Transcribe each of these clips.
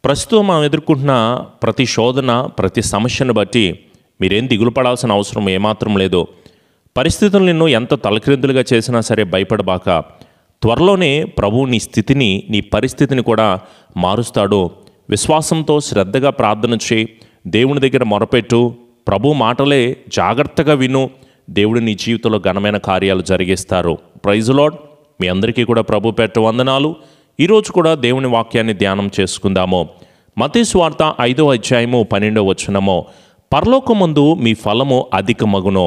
ప్రస్తుతం మనం ఎదుర్కొంటున్న ప్రతి శోధన, ప్రతి సమస్యను బట్టి మీరేం దిగులు పడాల్సిన అవసరం ఏమాత్రం లేదు. పరిస్థితులు నిన్ను ఎంత తలక్రిందులుగా చేసినా సరే భయపడబాక. త్వరలోనే ప్రభువు నీ స్థితిని, నీ పరిస్థితిని కూడా మారుస్తాడు. విశ్వాసంతో శ్రద్ధగా ప్రార్థన చేయి, దేవుని దగ్గర మొరపెట్టు, ప్రభు మాటలే జాగ్రత్తగా విను. దేవుడు నీ జీవితంలో ఘనమైన కార్యాలు జరిగిస్తారు. Praise lord. మీ అందరికీ కూడా ప్రభు పేరిట వందనాలు. ఈరోజు కూడా దేవుని వాక్యాన్ని ధ్యానం చేసుకుందాము. మత్తయి సువార్త 5వ అధ్యాయము 12వ వచనము, పరలోకమందు మీ ఫలము అధికమగును,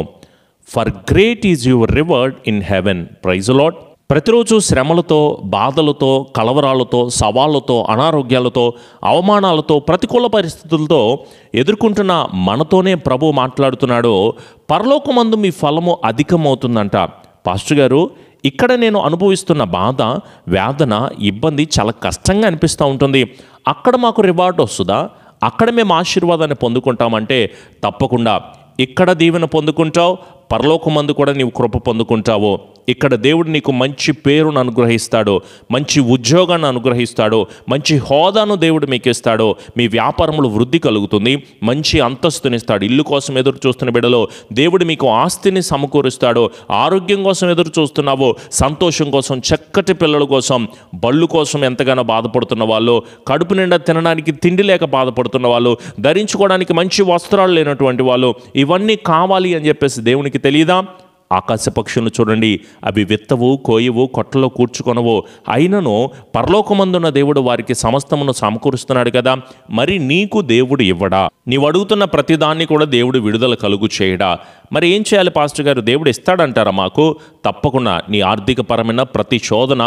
for great is your reward in heaven. Praise lord. ప్రతిరోజు శ్రమలతో, బాధలతో, కలవరాలతో, సవాళ్ళతో, అనారోగ్యాలతో, అవమానాలతో, ప్రతికూల పరిస్థితులతో ఎదుర్కొంటున్న మనతోనే ప్రభు మాట్లాడుతున్నాడు. పరలోకమందు మీ ఫలము అధికమవుతుందంట. పాస్టర్ గారు, ఇక్కడ నేను అనుభవిస్తున్న బాధ, వేదన, ఇబ్బంది చాలా కష్టంగా అనిపిస్తూ ఉంటుంది. అక్కడ మాకు రివార్డ్ వస్తుందా? అక్కడ మేము ఆశీర్వాదాన్ని పొందుకుంటామంటే తప్పకుండా. ఇక్కడ దీవెన పొందుకుంటావు, పరలోకమందు కూడా నీవు కృప పొందుకుంటావు. ఇక్కడ దేవుడు నీకు మంచి పేరును అనుగ్రహిస్తాడు, మంచి ఉద్యోగాన్ని అనుగ్రహిస్తాడు, మంచి హోదాను దేవుడు మీకు ఇస్తాడు. మీ వ్యాపారంలో వృద్ధి కలుగుతుంది, మంచి అంతస్తునిస్తాడు. ఇల్లు కోసం ఎదురు చూస్తున్న బిడ్డలో దేవుడు మీకు ఆస్తిని సమకూరుస్తాడు. ఆరోగ్యం కోసం ఎదురు చూస్తున్నావు, సంతోషం కోసం, చక్కటి పిల్లల కోసం, బళ్ళు కోసం ఎంతగానో బాధపడుతున్న వాళ్ళు, కడుపు నిండా తినడానికి తిండి లేక బాధపడుతున్న వాళ్ళు, ధరించుకోవడానికి మంచి వస్త్రాలు లేనటువంటి వాళ్ళు, ఇవన్నీ కావాలి అని చెప్పేసి దేవునికి తెలియదా? ఆకాశ పక్షులను చూడండి, అవి విత్తవు, కోయవు, కొట్టలో కూర్చుకొనవు, అయినను పరలోకమందున్న దేవుడు వారికి సమస్తమును సమకూరుస్తున్నాడు కదా. మరి నీకు దేవుడు ఇవ్వడా? నీవు అడుగుతున్న ప్రతిదాన్ని కూడా దేవుడు విడుదల కలుగు చేయడా? మరి ఏం చేయాలి పాస్టర్ గారు? దేవుడు ఇస్తాడంటారా మాకు? తప్పకుండా. నీ ఆర్థికపరమైన ప్రతి శోధన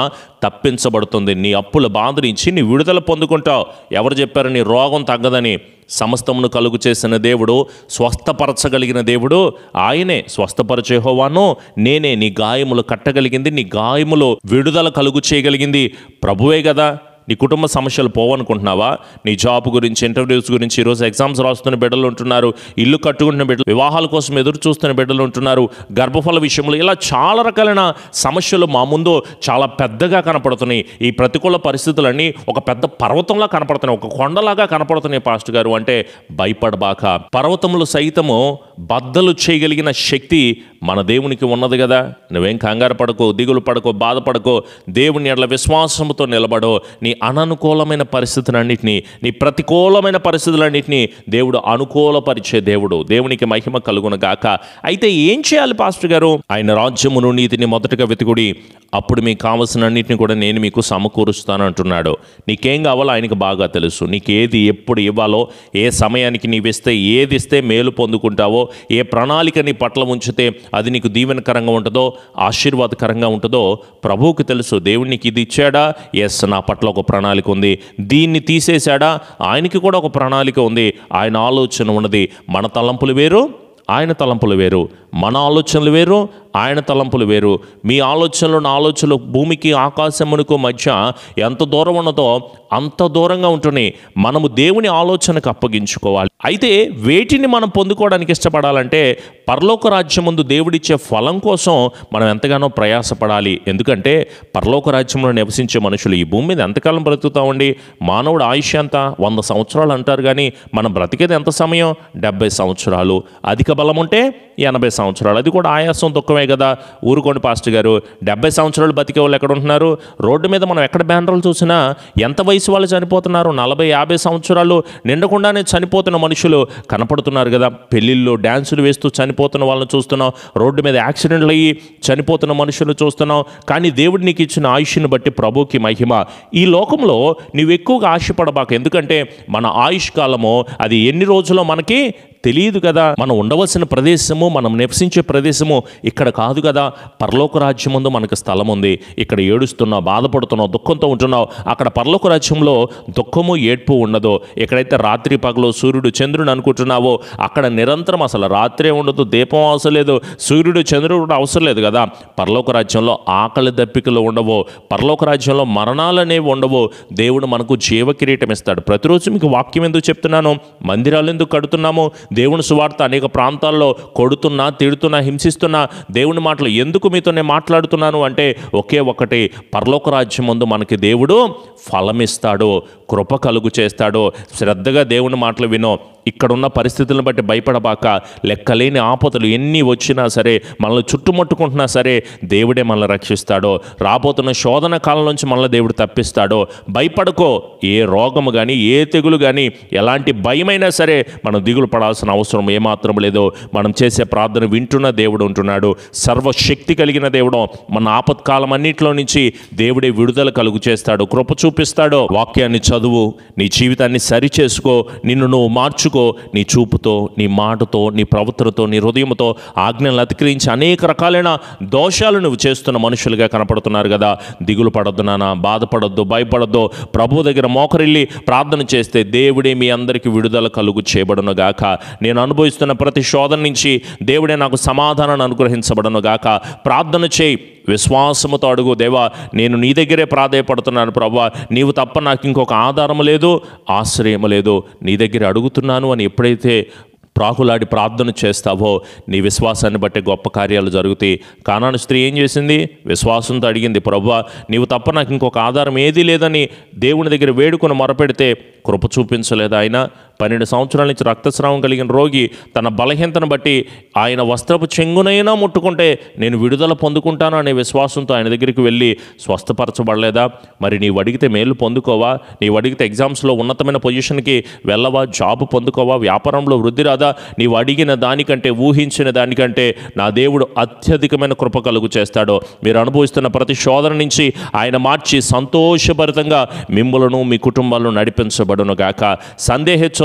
తప్పించబడుతుంది. నీ అప్పుల బాధ నుంచి నీ విడుదల పొందుకుంటావు. ఎవరు చెప్పారు నీ రోగం తగ్గదని? సమస్తమును కలుగు చేసిన దేవుడు, స్వస్థపరచగలిగిన దేవుడు ఆయనే. స్వస్థపరచే యెహోవాను నేనే. నీ గాయములు కట్టగలిగింది, నీ గాయములు విడుదల కలుగు చేయగలిగింది ప్రభువే కదా. నీ కుటుంబ సమస్యలు పోవనుకుంటున్నావా? నీ జాబ్ గురించి, ఇంటర్వ్యూస్ గురించి, ఈరోజు ఎగ్జామ్స్ రాస్తున్న బిడ్డలు ఉంటున్నారు, ఇల్లు కట్టుకుంటున్న బిడ్డలు, వివాహాల కోసం ఎదురు చూస్తున్న బిడ్డలు ఉంటున్నారు, గర్భఫల విషయంలో, ఇలా చాలా రకాలైన సమస్యలు మా ముందు చాలా పెద్దగా కనపడుతున్నాయి. ఈ ప్రతికూల పరిస్థితులన్నీ ఒక పెద్ద పర్వతంలా కనపడుతున్నాయి, ఒక కొండలాగా కనపడుతున్నాయి పాస్టర్ గారు అంటే భయపడబాక. పర్వతములు సైతము బద్దలు చేయగలిగిన శక్తి మన దేవునికి ఉన్నది కదా. నువ్వేం కంగారు పడకో, దిగులు పడకో, బాధపడకో. దేవుని ఎడల విశ్వాసంతో నిలబడో. నీ అననుకూలమైన పరిస్థితులన్నింటినీ, నీ ప్రతికూలమైన పరిస్థితులన్నింటినీ దేవుడు అనుకూలపరిచే దేవుడు. దేవునికి మహిమ కలుగును గాక. అయితే ఏం చేయాలి పాస్టర్ గారు? ఆయన రాజ్యమును, నీతిని మొదటగా వెతుకుడి, అప్పుడు మీకు కావలసిన అన్నింటినీ కూడా నేను మీకు సమకూరుస్తాను అంటున్నాడు. నీకేం కావాలో ఆయనకు బాగా తెలుసు. నీకు ఏది ఎప్పుడు ఇవ్వాలో, ఏ సమయానికి నీవిస్తే, ఏది ఇస్తే మేలు పొందుకుంటావో, ఏ ప్రణాళిక నీ పట్ల ఉంచితే అది నీకు దీవెనకరంగా ఉంటుందో, ఆశీర్వాదకరంగా ఉంటుందో ప్రభువుకి తెలుసు. దేవుడు నీకు ఇది ఇచ్చాడా? ఎస్, నా పట్ల ఒక ప్రణాళిక ఉంది. దీన్ని తీసేశాడా? ఆయనకి కూడా ఒక ప్రణాళిక ఉంది. ఆయన ఆలోచన ఉన్నది. మన తలంపులు వేరు, ఆయన తలంపులు వేరు. మన ఆలోచనలు వేరు, ఆయన తలంపులు వేరు. మీ ఆలోచనలు, నా ఆలోచనలు భూమికి ఆకాశమునకు మధ్య ఎంత దూరం ఉన్నదో అంత దూరంగా ఉంటున్నాయి. మనము దేవుని ఆలోచనకు అప్పగించుకోవాలి. అయితే వేటిని మనం పొందుకోవడానికి ఇష్టపడాలంటే పరలోక రాజ్యం ముందు దేవుడిచ్చే ఫలం కోసం మనం ఎంతగానో ప్రయాసపడాలి. ఎందుకంటే పరలోక రాజ్యంలో నివసించే మనుషులు ఈ భూమి మీద ఎంతకాలం బ్రతుకుతామండి? మానవుడు ఆయుష్ ఎంత? 100 సంవత్సరాలు అంటారు, కానీ మనం బ్రతికేది ఎంత సమయం? 70 సంవత్సరాలు. అధిక బలం ఉంటే 80 సంవత్సరాలు. అది కూడా ఆయాసం దుఃఖమే కదా. ఊరుకోండి పాస్టర్ గారు, 70 సంవత్సరాలు బతికే వాళ్ళు ఎక్కడ ఉంటున్నారు? రోడ్డు మీద మనం ఎక్కడ బ్యానర్లు చూసినా ఎంత వయసు వాళ్ళు చనిపోతున్నారు? 40-50 సంవత్సరాలు నిండకుండానే చనిపోతున్న మనుషులు కనపడుతున్నారు కదా. పెళ్ళిళ్ళు డ్యాన్సులు వేస్తూ చనిపోతున్న వాళ్ళని చూస్తున్నాం, రోడ్డు మీద యాక్సిడెంట్లు అయ్యి చనిపోతున్న మనుషులు చూస్తున్నాం. కానీ దేవుడు నీకు ఇచ్చిన ఆయుష్ని బట్టి ప్రభుకి మహిమ. ఈ లోకంలో నువ్వు ఎక్కువగా ఆశపడబాక. ఎందుకంటే మన ఆయుష్ కాలము అది ఎన్ని రోజుల్లో మనకి తెలియదు కదా. మనం ఉండవలసిన ప్రదేశము, మనం నివసించే ప్రదేశము ఇక్కడ కాదు కదా. పరలోక రాజ్యం ముందు మనకు స్థలం ఉంది. ఇక్కడ ఏడుస్తున్నావు, బాధపడుతున్నావు, దుఃఖంతో ఉంటున్నావు. అక్కడ పరలోక రాజ్యంలో దుఃఖము, ఏడ్పు ఉండదు. ఎక్కడైతే రాత్రి పగలు సూర్యుడు చంద్రుడు అనుకుంటున్నావో అక్కడ నిరంతరం అసలు రాత్రే ఉండదు, దీపం అవసరం లేదు, సూర్యుడు చంద్రుడు కూడా అవసరం లేదు కదా. పరలోక రాజ్యంలో ఆకలి దప్పికలు ఉండవు, పరలోక రాజ్యంలో మరణాలు అనేవి ఉండవు. దేవుడు మనకు జీవ కిరీటం ఇస్తాడు. ప్రతిరోజు మీకు వాక్యం ఎందుకు చెప్తున్నాను? మందిరాలు ఎందుకు కడుతున్నాము? దేవుని సువార్త అనేక ప్రాంతాల్లో కొడుతున్నా, తిడుతున్నా, హింసిస్తున్నా దేవుని మాటలు ఎందుకు మీతో నేను మాట్లాడుతున్నాను అంటే ఒకే ఒకటి, పరలోక రాజ్యం ముందు మనకి దేవుడు ఫలమిస్తాడు, కృప కలుగు చేస్తాడు. శ్రద్ధగా దేవుని మాటలు వినో. ఇక్కడున్న పరిస్థితులను బట్టి భయపడబాక. లెక్కలేని ఆపదలు ఎన్ని వచ్చినా సరే, మనల్ని చుట్టుముట్టుకుంటున్నా సరే, దేవుడే మనల్ని రక్షిస్తాడో. రాబోతున్న శోధన కాలం నుంచి మనల్ని దేవుడు తప్పిస్తాడో. భయపడకో. ఏ రోగము కానీ, ఏ తెగులు కానీ, ఎలాంటి భయమైనా సరే మనం దిగులు పడాల్సిన అవసరం ఏమాత్రం లేదు. మనం చేసే ప్రార్థన వింటున్న దేవుడు ఉంటున్నాడు. సర్వశక్తి కలిగిన దేవుడు. మన ఆపత్కాలం అన్నింటిలో నుంచి దేవుడే విడుదల కలుగు చేస్తాడు, కృప చూపిస్తాడు. వాక్యాన్ని చదువు, నీ జీవితాన్ని సరిచేసుకో, నిన్ను నువ్వు మార్చుకో. నీ చూపుతో, నీ మాటతో, నీ ప్రవర్తనతో, నీ హృదయంతో ఆజ్ఞలను అతిక్రమించి అనేక రకాలైన దోషాలు నువ్వు చేస్తున్న మనుషులుగా కనపడుతున్నారు కదా. దిగులు పడొద్దు నాన్న, బాధపడొద్దు, భయపడొద్దు. ప్రభు దగ్గర మోకరిల్లి ప్రార్థన చేస్తే దేవుడే మీ అందరికీ విడుదల కలుగు చేయబడును గాక. నేను అనుభవిస్తున్న ప్రతి శోధన నుంచి దేవుడే నాకు సమాధానాన్ని అనుగ్రహించబడును గాక. ప్రార్థన చేయి, విశ్వాసముతో అడుగు. దేవా, నేను నీ దగ్గరే ప్రాధేయపడుతున్నాను ప్రభువా, నీవు తప్ప నాకు ఇంకొక ఆధారం లేదు, ఆశ్రయం లేదు, నీ దగ్గర అడుగుతున్నాను అని ఎప్పుడైతే ప్రాకులాడి ప్రార్థన చేస్తావో నీ విశ్వాసాన్ని బట్టి గొప్ప కార్యాలు జరుగుతాయి. కానాను స్త్రీ ఏం చేసింది? విశ్వాసంతో అడిగింది, ప్రభువా నీవు తప్ప నాకు ఇంకొక ఆధారం ఏదీ లేదని దేవుని దగ్గర వేడుకొని మొరపెడితే కృప చూపించలేదు ఆయన. 12 సంవత్సరాల నుంచి రక్తస్రావం కలిగిన రోగి తన బలహీనతను బట్టి ఆయన వస్త్రపు చెంగునైనా ముట్టుకుంటే నేను విడుదల పొందుకుంటాను అనే విశ్వాసంతో ఆయన దగ్గరికి వెళ్ళి స్వస్థపరచబడలేదా? మరి నీవు అడిగితే మేలు పొందుకోవా? నీవు అడిగితే ఎగ్జామ్స్లో ఉన్నతమైన పొజిషన్కి వెళ్ళవా? జాబ్ పొందుకోవా? వ్యాపారంలో వృద్ధి రాదా? నీవు అడిగిన దానికంటే, ఊహించిన దానికంటే నా దేవుడు అత్యధికమైన కృప కలుగు చేస్తాడో. మీరు అనుభవిస్తున్న ప్రతి శోధన నుంచి ఆయన మార్చి సంతోషభరితంగా మిమ్ములను, మీ కుటుంబాలను నడిపించబడును గాక. సందేహించొద్దు.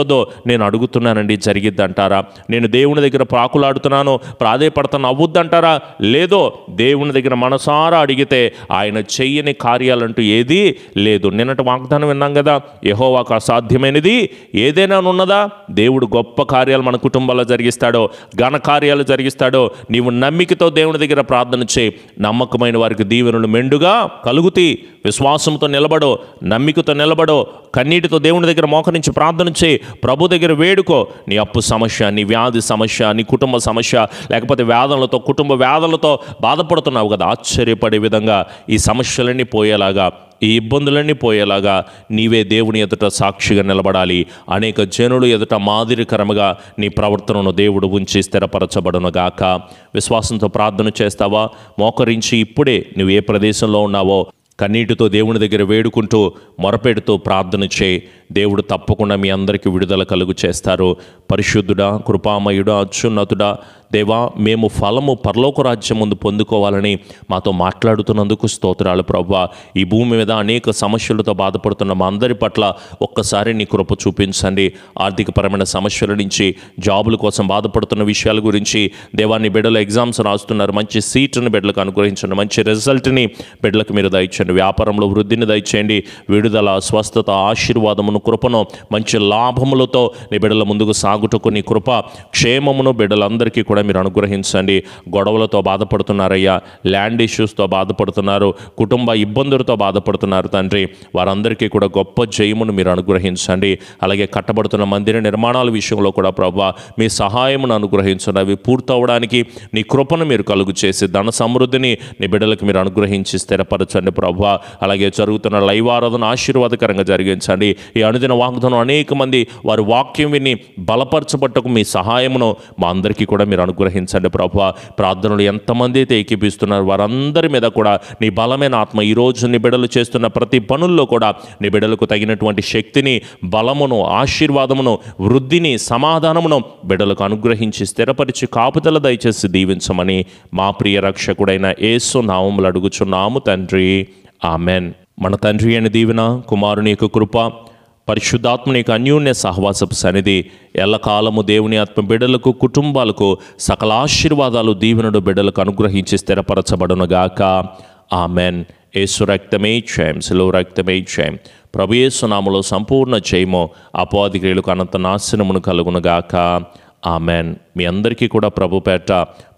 నేను అడుగుతున్నానండి, జరిగిద్దంటారా? నేను దేవుని దగ్గర ప్రాకులాడుతున్నాను, ప్రాధేయపడతాను, అవ్వుద్దంటారా? లేదో. దేవుని దగ్గర మనసారా అడిగితే ఆయన చెయ్యని కార్యాలంటూ ఏదీ లేదు. నిన్నటి వాగ్దానం విన్నాం కదా, యెహోవాకు అసాధ్యమైనది ఏదైనా ఉన్నదా? దేవుడు గొప్ప కార్యాలు మన కుటుంబాల్లో జరిగిస్తాడో, ఘన కార్యాలు జరిగిస్తాడో. నీవు నమ్మికతో దేవుని దగ్గర ప్రార్థన చేయి. నమ్మకమైన వారికి దీవెనలు మెండుగా కలుగుతాయి. విశ్వాసంతో నిలబడో, నమ్మికతో నిలబడో, కన్నీటితో దేవుని దగ్గర మోకరించి ప్రార్థన చేయి. ప్రభు దగ్గర వేడుకో. నీ అప్పు సమస్య, నీ వ్యాధి సమస్య, నీ కుటుంబ సమస్య, లేకపోతే వేదనలతో, కుటుంబ వేదనలతో బాధపడుతున్నావు కదా, ఆశ్చర్యపడే విధంగా ఈ సమస్యలన్నీ పోయేలాగా, ఈ ఇబ్బందులన్నీ పోయేలాగా నీవే దేవుని ఎదుట సాక్షిగా నిలబడాలి. అనేక జనులు ఎదుట మాదిరికరముగా నీ ప్రవర్తనను దేవుడు ఉంచి స్థిరపరచబడును గాక. విశ్వాసంతో ప్రార్థన చేస్తావా? మోకరించి ఇప్పుడే నువ్వు ఏ ప్రదేశంలో ఉన్నావో కన్నీటితో దేవుని దగ్గర వేడుకుంటూ మొరపెడుతూ ప్రార్థన చేయి. దేవుడు తప్పకుండా మీ అందరికీ విడుదల కలుగు చేస్తారు. పరిశుద్ధుడా, కృపామయుడా, అత్యున్నతుడా, దేవా, మేము ఫలము పరలోక రాజ్యం ముందు పొందుకోవాలని మాతో మాట్లాడుతున్నందుకు స్తోత్రాలు ప్రభువా. ఈ భూమి మీద అనేక సమస్యలతో బాధపడుతున్న మా అందరి పట్ల ఒక్కసారి నీ కృప చూపించండి. ఆర్థికపరమైన సమస్యల నుంచి, జాబుల కోసం బాధపడుతున్న విషయాల గురించి దేవా, నీ బిడ్డలు ఎగ్జామ్స్ రాస్తున్నారు, మంచి సీటుని బిడ్డలకు అనుగ్రహించండి, మంచి రిజల్ట్ని బిడ్డలకు మీరు దయచేయండి. వ్యాపారంలో వృద్ధిని దయచేయండి. విడుదల, స్వస్థత, ఆశీర్వాదమును, కృపను, మంచి లాభములతో నీ బిడ్డల ముందుకు సాగుటకు నీ కృప, క్షేమమును బిడ్డలందరికీ కూడా మీరు అనుగ్రహించండి. గొడవలతో బాధపడుతున్నారయ్యా, ల్యాండ్ ఇష్యూస్తో బాధపడుతున్నారు, కుటుంబ ఇబ్బందులతో బాధపడుతున్నారు తండ్రి, వారందరికీ కూడా గొప్ప జయమును మీరు అనుగ్రహించండి. అలాగే కట్టబడుతున్న మందిర నిర్మాణాల విషయంలో కూడా ప్రభువా మీ సహాయమును అనుగ్రహించండి. అవి పూర్తవడానికి నీ కృపను మీరు కలుగు చేసి ధన సమృద్ధిని నీ బిడ్డలకు మీరు అనుగ్రహించి స్థిరపరచండి ప్రభువా. అలాగే జరుగుతున్న లైవ్ ఆరాధన ఆశీర్వాదకరంగా జరిగించండి. ఈ అనుదిన వాగ్దానం అనేక మంది వారి వాక్యం విని బలపరచబట్టకు మీ సహాయమును మా అందరికీ కూడా మీరు అనుగ్రహించండి ప్రభువా. ప్రార్థనలు ఎంతమంది అయితే ఏకీపిస్తున్నారు వారందరి మీద కూడా నీ బలమైన ఆత్మ ఈరోజు నీ బిడ్డలు చేస్తున్న ప్రతి పనుల్లో కూడా నీ బిడ్డలకు తగినటువంటి శక్తిని, బలమును, ఆశీర్వాదమును, వృద్ధిని, సమాధానమును బిడ్డలకు అనుగ్రహించి స్థిరపరిచి కాపుదల దయచేసి దీవించమని మా ప్రియ రక్షకుడైన యేసు నామములో అడుగుచున్నాము తండ్రి, ఆమెన్. మన తండ్రి అయిన దీవెన, కుమారుని యొక్క కృప, పరిశుద్ధాత్మని యొక్క అన్యోన్య సహవాసపు సన్నిధి ఎల్లకాలము దేవుని ఆత్మ బిడ్డలకు, కుటుంబాలకు సకల ఆశీర్వాదాలు, దీవెనలు బిడ్డలకు అనుగ్రహించి స్థిరపరచబడునుగాక. ఆమెన్. యేసు రక్తమే జయం, శిలువ రక్తమే జయం. ప్రభు యేసు నామములో సంపూర్ణ జయము, అపవాది క్రియలకు అనంత నాశనమును కలుగునుగాక. ఆమెన్. మీ అందరికీ కూడా ప్రభు పేట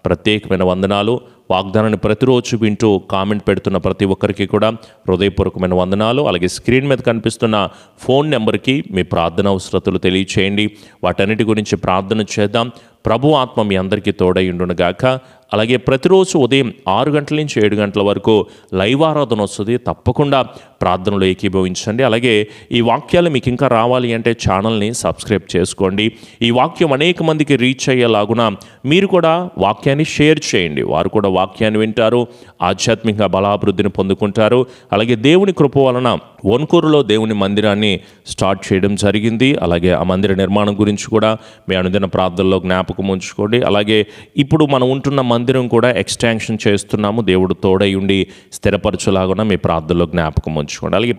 ప్రత్యేకమైన వందనాలు. వాగ్దానాన్ని ప్రతిరోజు వింటూ కామెంట్ పెడుతున్న ప్రతి ఒక్కరికి కూడా హృదయపూర్వకమైన వందనాలు. అలాగే స్క్రీన్ మీద కనిపిస్తున్న ఫోన్ నెంబర్కి మీ ప్రార్థన అవసరతలు తెలియచేయండి. వాటన్నిటి గురించి ప్రార్థన చేద్దాం. ప్రభు ఆత్మ మీ అందరికీ తోడైండునుగాక. అలాగే ప్రతిరోజు ఉదయం 6 గంటల నుంచి 7 గంటల వరకు లైవ్ ఆరాధన వస్తుంది. తప్పకుండా ప్రార్థనలో ఏకీభవించండి. అలాగే ఈ వాక్యాలు మీకు ఇంకా రావాలి అంటే ఛానల్ని సబ్స్క్రైబ్ చేసుకోండి. ఈ వాక్యం అనేక మందికి రీచ్ అయ్యేలాగున మీరు కూడా వాక్యాన్ని షేర్ చేయండి. వారు కూడా వాక్యాన్ని వింటారు, ఆధ్యాత్మిక బలాభివృద్ధిని పొందుకుంటారు. అలాగే దేవుని కృప వలన వన్కూరులో దేవుని మందిరాన్ని స్టార్ట్ చేయడం జరిగింది. అలాగే ఆ మందిర నిర్మాణం గురించి కూడా మీ అనుదిన ప్రార్థనలో జ్ఞాపకం ఉంచుకోండి. అలాగే ఇప్పుడు మనం ఉంటున్న మందిరం కూడా ఎక్స్టెన్షన్ చేస్తున్నాము. దేవుడు తోడై ఉండి స్థిరపరచులాగున మీ ప్రార్థనలో జ్ఞాపకం ఉంచుకోండి. అలాగే